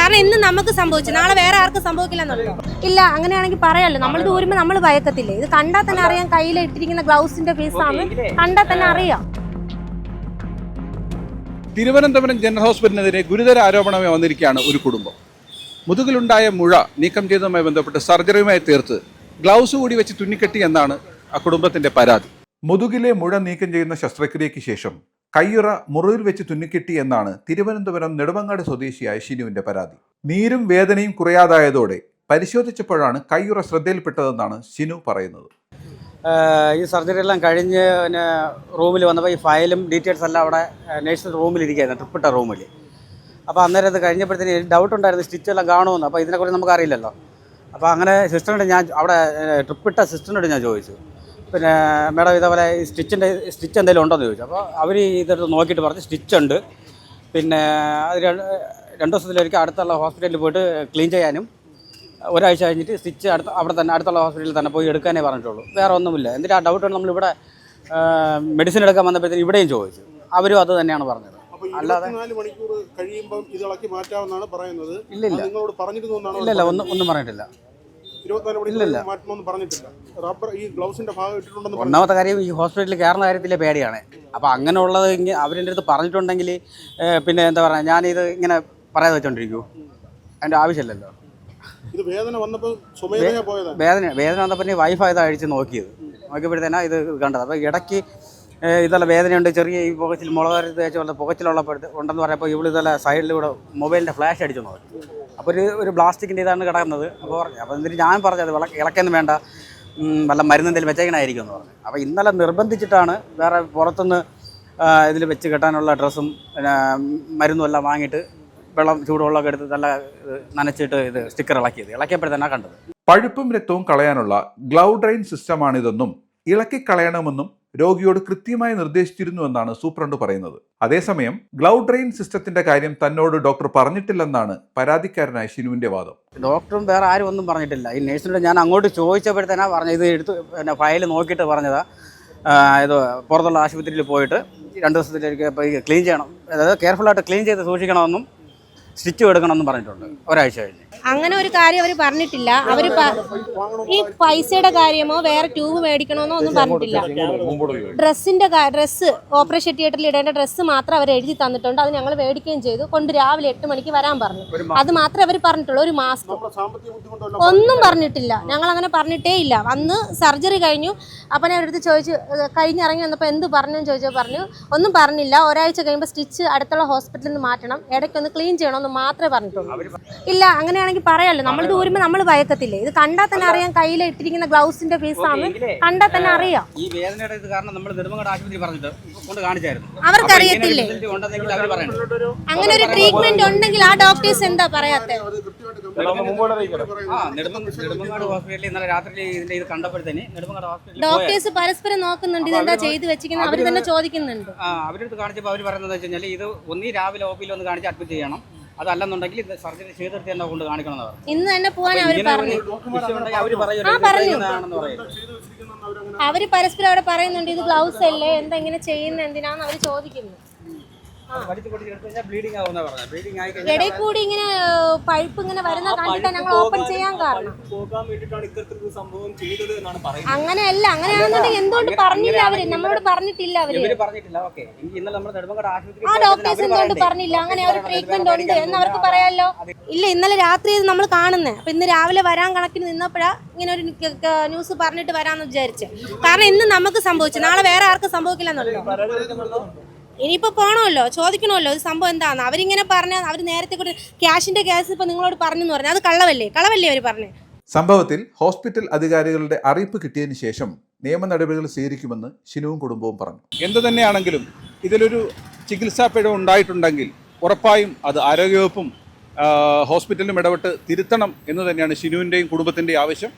കാരണം ഇന്ന് നമുക്ക് സംഭവിച്ചു, നാളെ വേറെ ആർക്കും സംഭവിക്കില്ലെന്നുണ്ടോ? ഇല്ല, അങ്ങനെയാണെങ്കിൽ പറയാമല്ലോ. നമ്മൾ ദൂരുമ്പോൾ നമ്മൾ ഭയക്കത്തില്ലേ? ഇത് കണ്ടാൽ തന്നെ അറിയാം, കയ്യിൽ ഇട്ടിരിക്കുന്ന ഗ്ലൗസിന്റെ പീസാണ്, കണ്ടാൽ തന്നെ അറിയാം. തിരുവനന്തപുരം ജനറൽ ഹോസ്പിറ്റലിനെതിരെ ഗുരുതര ആരോപണമായി വന്നിരിക്കുകയാണ് ഒരു കുടുംബം. മുതുകിലുണ്ടായ മുഴ നീക്കം ചെയ്തതുമായി ബന്ധപ്പെട്ട് സർജറിയുമായി തീർത്ത് ഗ്ലൗസ് കൂടി വെച്ച് തുന്നിക്കെട്ടി എന്നാണ് ആ കുടുംബത്തിന്റെ പരാതി. മുതുകിലെ മുഴ നീക്കം ചെയ്യുന്ന ശസ്ത്രക്രിയയ്ക്ക് ശേഷം കയ്യുറ മുറിവിൽ വെച്ച് തുന്നിക്കെട്ടി എന്നാണ് തിരുവനന്തപുരം നെടുമങ്ങാട് സ്വദേശിയായ ഷിനുവിന്റെ പരാതി. നീരും വേദനയും കുറയാതായതോടെ പരിശോധിച്ചപ്പോഴാണ് കയ്യുറ ശ്രദ്ധയിൽപ്പെട്ടതെന്നാണ് ഷിനു പറയുന്നത്. ഈ സർജറി എല്ലാം കഴിഞ്ഞ് പിന്നെ റൂമിൽ വന്നപ്പോൾ ഈ ഫയലും ഡീറ്റെയിൽസ് എല്ലാം അവിടെ നേഴ്സിൻ്റെ റൂമിലിരിക്കുകയായിരുന്നു, ട്രിപ്പിട്ട റൂമിൽ. അപ്പോൾ അന്നേരം അത് കഴിഞ്ഞപ്പോഴത്തേന് ഡൗട്ട് ഉണ്ടായിരുന്നു, സ്റ്റിച്ചെല്ലാം കാണുമെന്ന്. അപ്പോൾ ഇതിനെക്കുറിച്ച് നമുക്കറിയില്ലല്ലോ. അപ്പോൾ അങ്ങനെ സിസ്റ്ററിനോട് ഞാൻ അവിടെ ട്രിപ്പിട്ട സിസ്റ്ററിനോട് ഞാൻ ചോദിച്ചു, പിന്നെ മേഡം ഇതേപോലെ സ്റ്റിച്ച് എന്തെങ്കിലും ഉണ്ടോ എന്ന് ചോദിച്ചു. അപ്പോൾ അവർ ഇതെടുത്ത് നോക്കിയിട്ട് പറഞ്ഞ് സ്റ്റിച്ചുണ്ട്, പിന്നെ അത് 2 ദിവസത്തിലൊരിക്കൽ അടുത്തുള്ള ഹോസ്പിറ്റലിൽ പോയിട്ട് ക്ലീൻ ചെയ്യാനും ഒരാഴ്ച കഴിഞ്ഞിട്ട് സ്റ്റിച്ച് അവിടെ തന്നെ അടുത്തുള്ള ഹോസ്പിറ്റലിൽ തന്നെ പോയി എടുക്കാനേ പറഞ്ഞിട്ടുള്ളൂ, വേറെ ഒന്നുമില്ല. എന്നിട്ട് ആ ഡൗട്ട് നമ്മളിവിടെ മെഡിസിൻ എടുക്കാൻ വന്നപ്പോഴത്തേന് ഇവിടെയും ചോദിച്ചു, അവരും അത് തന്നെയാണ് പറഞ്ഞത്. അല്ലാതെ 24 മണിക്കൂർ കഴിയുമ്പോൾ ഇത് ഇളക്കി മാറ്റാമെന്നാണ് പറയുന്നത്. ഇല്ലില്ല, നിങ്ങളോട് പറഞ്ഞിരുന്നു? ഇല്ലല്ല, ഒന്നും പറഞ്ഞിട്ടില്ല. 24 മണിക്കൂർ മാറ്റണമെന്ന് പറഞ്ഞിട്ടില്ല. റബ്ബർ ഈ ഗ്ലൗസിന്റെ ഭാഗം ഇട്ടിട്ടുണ്ടെന്ന്. ഒന്നാമത്തെ കാര്യം, ഈ ഹോസ്പിറ്റലിൽ കയറുന്ന കാര്യത്തിലെ പേടിയാണ്. അപ്പോൾ അങ്ങനെയുള്ളത് അവരുടെ അടുത്ത് പറഞ്ഞിട്ടുണ്ടെങ്കിൽ പിന്നെ എന്താ പറയുക, ഞാനിത് ഇങ്ങനെ പറയാതെ വെച്ചോണ്ടിരിക്കൂ, അതിൻ്റെ ആവശ്യമില്ലല്ലോ. ഇത് വേദന വന്നപ്പോൾ സ്വമേധയാ പോയതാണ്. വേദന വന്നപ്പോൾ വൈഫായത് അഴിച്ച് നോക്കിയപ്പോഴത്തേനാണ് ഇത് കണ്ടത്. അപ്പോൾ ഇടയ്ക്ക് ഇതെല്ലാം വേദനയുണ്ട്, ചെറിയ ഈ പുകച്ചിൽ മുളക് തേച്ചുള്ള ഉണ്ടെന്ന് പറഞ്ഞപ്പോൾ ഇതെല്ലാം സൈഡിലൂടെ മൊബൈലിൻ്റെ ഫ്ലാഷ് അടിച്ചു നോക്കി. അപ്പോൾ ഒരു പ്ലാസ്റ്റിക്കിൻ്റെ ഇതാണ് കിടക്കുന്നത്. അപ്പോൾ എന്നിട്ട് ഞാൻ പറഞ്ഞത് ഇളക്കൊന്നും വേണ്ട, വല്ല മരുന്ന് എന്തെങ്കിലും വെച്ചേക്കണായിരിക്കും എന്ന് പറഞ്ഞു. അപ്പോൾ ഇന്നലെ നിർബന്ധിച്ചിട്ടാണ് വേറെ പുറത്തുനിന്ന് ഇതിൽ വെച്ച് കെട്ടാനുള്ള ഡ്രസ്സും പിന്നെ മരുന്നും എല്ലാം വാങ്ങിയിട്ട് ചൂടുവെള്ളമൊക്കെ എടുത്ത് നല്ല നനച്ചിട്ട് ഇത് സ്റ്റിക്കർ ഇളക്കിയപ്പോഴത്തന്നെ കണ്ടത്. പഴുപ്പും രക്തവും കളയാനുള്ള ഗ്ലൗ ഡ്രെയിൻ സിസ്റ്റമാണിതെന്നും ഇളക്കിക്കളയണമെന്നും രോഗിയോട് കൃത്യമായി നിർദ്ദേശിച്ചിരുന്നുവെന്നാണ് സൂപ്രണ്ട് പറയുന്നത്. അതേസമയം ഗ്ലൗ ഡ്രെയിൻ സിസ്റ്റത്തിന്റെ കാര്യം തന്നോട് ഡോക്ടർ പറഞ്ഞിട്ടില്ലെന്നാണ് പരാതിക്കാരനായ ഷിനുവിന്റെ വാദം. ഡോക്ടറും വേറെ ആരും ഒന്നും പറഞ്ഞിട്ടില്ല. ഈ നേഴ്സിനോട് ഞാൻ അങ്ങോട്ട് ചോദിച്ചപ്പോഴത്തേനാ പറഞ്ഞത്, ഇത് എടുത്ത് പിന്നെ ഫയൽ നോക്കിയിട്ട് പറഞ്ഞതാ, ഇത് പുറത്തുള്ള ആശുപത്രിയിൽ പോയിട്ട് 2 ദിവസത്തിലേക്ക് ക്ലീൻ ചെയ്യണം, അതായത് കെയർഫുള്ളായിട്ട് ക്ലീൻ ചെയ്ത് സൂക്ഷിക്കണമെന്നും സ്റ്റിച്ച് എടുക്കണമെന്നും പറഞ്ഞിട്ടുണ്ട് ഒരാഴ്ച കഴിഞ്ഞ്. അങ്ങനെ ഒരു കാര്യം അവർ പറഞ്ഞിട്ടില്ല. അവർ ഈ പൈസയുടെ കാര്യമോ വേറെ ട്യൂബ് മേടിക്കണമെന്നോ ഒന്നും പറഞ്ഞിട്ടില്ല. ഡ്രസ്സ് ഓപ്പറേഷൻ തിയേറ്ററിൽ ഇടേണ്ട ഡ്രസ്സ് മാത്രം അവർ എഴുതി തന്നിട്ടുണ്ട്. അത് ഞങ്ങൾ മേടിക്കുകയും ചെയ്തു. കൊണ്ട് രാവിലെ 8 മണിക്ക് വരാൻ പറഞ്ഞു. അത് മാത്രമേ അവർ പറഞ്ഞിട്ടുള്ളൂ. ഒരു മാസ്ക് ഒന്നും പറഞ്ഞിട്ടില്ല. ഞങ്ങൾ അങ്ങനെ പറഞ്ഞിട്ടേ ഇല്ല. അന്ന് സർജറി കഴിഞ്ഞു. അപ്പം ഞാൻ അടുത്ത് ചോദിച്ചു, കഴിഞ്ഞിറങ്ങി വന്നപ്പോൾ എന്ത് പറഞ്ഞു ചോദിച്ചാൽ പറഞ്ഞു ഒന്നും പറഞ്ഞില്ല. ഒരാഴ്ച കഴിയുമ്പോൾ സ്റ്റിച്ച് അടുത്തുള്ള ഹോസ്പിറ്റലിൽ നിന്ന് മാറ്റണം, ഇടയ്ക്കൊന്ന് ക്ലീൻ ചെയ്യണമെന്ന് മാത്രമേ പറഞ്ഞിട്ടുള്ളൂ. ഇല്ല, അങ്ങനെയാണെങ്കിൽ പറയാമല്ലോ. നമ്മൾ ദൂരുമ്പോൾ നമ്മൾ ഭയക്കത്തില്ലേ? ഇത് കണ്ടാൽ തന്നെ അറിയാം, കയ്യിൽ ഇട്ടിരിക്കുന്ന ഗ്ലൗസിന്റെ പീസാണ്, കണ്ടാൽ തന്നെ അറിയാം. ഈ വേദനയുടെ ഇത് കാരണം നമ്മൾ നെടുമങ്ങാട് ആശുപത്രി പറഞ്ഞിട്ട് കൊണ്ട് കാണിച്ചായിരുന്നു. അവർക്കറിയത്തില്ലേ അങ്ങനെ ഒരു ട്രീറ്റ്മെന്റ് ഉണ്ടെങ്കിൽ? ആ ഡോക്ടേഴ്സ് എന്താ പറയാത്തെ? നെടുമങ്ങാട് ഹോസ്പിറ്റലിൽ ഇന്നലെ രാത്രി ഇതിന്റെ ഇത് കണ്ടപ്പോഴത്തേന് നെടുമങ്ങാട് ഹോസ്പിറ്റലിൽ ഡോക്ടേഴ്സ് പരസ്പരം നോക്കുന്നുണ്ട്, ഇതെന്താ ചെയ്ത് വെച്ചിരിക്കുന്നത്, അവർ തന്നെ ചോദിക്കുന്നുണ്ട്. അവരടുത്ത് കാണിച്ചപ്പോൾ അവർ പറയുന്നത് വെച്ച് കഴിഞ്ഞാൽ ഇത് ഒന്നീ രാവിലെ OP-ൽ ഒന്ന് കാണിച്ച് അഡ്മിറ്റ് ചെയ്യണം, അതല്ലെന്നുണ്ടെങ്കിൽ സർജറി ചെയ്തെടുത്ത് തന്നെ കൊണ്ട് കാണിക്കണം. ഇന്ന് തന്നെ പോകാൻ അവർ പറഞ്ഞു. അവര് പരസ്പരം അവിടെ പറയുന്നുണ്ട്, ഇത് ഗ്ലൗസ് അല്ലേ, എന്താ ഇങ്ങനെ ചെയ്യുന്നത്, എന്തിനാന്ന് അവര് ചോദിക്കുന്നു. ഇടയിൽ കൂടി ഇങ്ങനെ പഴുപ്പ് ഇങ്ങനെ വരുന്ന കണ്ടിട്ട് ഞങ്ങൾ ഓപ്പൺ ചെയ്യാൻ കാരണം. അങ്ങനെയല്ല, അങ്ങനെയാണെന്നുണ്ടെങ്കിൽ എന്തുകൊണ്ട് പറഞ്ഞില്ല അവര്? നമ്മളോട് പറഞ്ഞിട്ടില്ല അവര്. ആ ഡോക്ടേഴ്സ് എന്തുകൊണ്ട് പറഞ്ഞില്ല അങ്ങനെ ഒരു ട്രീറ്റ്മെന്റ് ഉണ്ട് എന്ന് അവർക്ക് പറയാമല്ലോ. ഇല്ല, ഇന്നലെ രാത്രി നമ്മൾ കാണുന്നത്. അപ്പൊ ഇന്ന് രാവിലെ വരാൻ കണക്കിന് നിന്നപ്പോഴാ ഇങ്ങനെ ഒരു ന്യൂസ് പറഞ്ഞിട്ട് വരാന്ന് വിചാരിച്ചു. കാരണം ഇന്ന് നമുക്ക് സംഭവിച്ചു, നാളെ വേറെ ആർക്കും സംഭവിക്കില്ലെന്നുണ്ടോ? ഇനിയിപ്പോൾ പോകണമല്ലോ, ചോദിക്കണമല്ലോ ഇത് സംഭവം എന്താണെന്ന്. അവരിങ്ങനെ പറഞ്ഞാൽ അവർ നേരത്തെ കൂടി ക്യാഷിന്റെ കേസ് ഇപ്പം നിങ്ങളോട് പറഞ്ഞെന്ന് പറഞ്ഞാൽ അത് കളവല്ലേ അവർ പറഞ്ഞു. സംഭവത്തിൽ ഹോസ്പിറ്റൽ അധികാരികളുടെ അറിയിപ്പ് കിട്ടിയതിനു ശേഷം നിയമ നടപടികൾ സ്വീകരിക്കുമെന്ന് ഷിനുവും കുടുംബവും പറഞ്ഞു. എന്തു തന്നെയാണെങ്കിലും ഇതിലൊരു ചികിത്സാ പിഴവ് ഉണ്ടായിട്ടുണ്ടെങ്കിൽ ഉറപ്പായും അത് ആരോഗ്യവകുപ്പും ഹോസ്പിറ്റലിലും ഇടപെട്ട് തിരുത്തണം എന്ന് തന്നെയാണ് ഷിനുവിൻ്റെയും കുടുംബത്തിൻ്റെയും ആവശ്യം.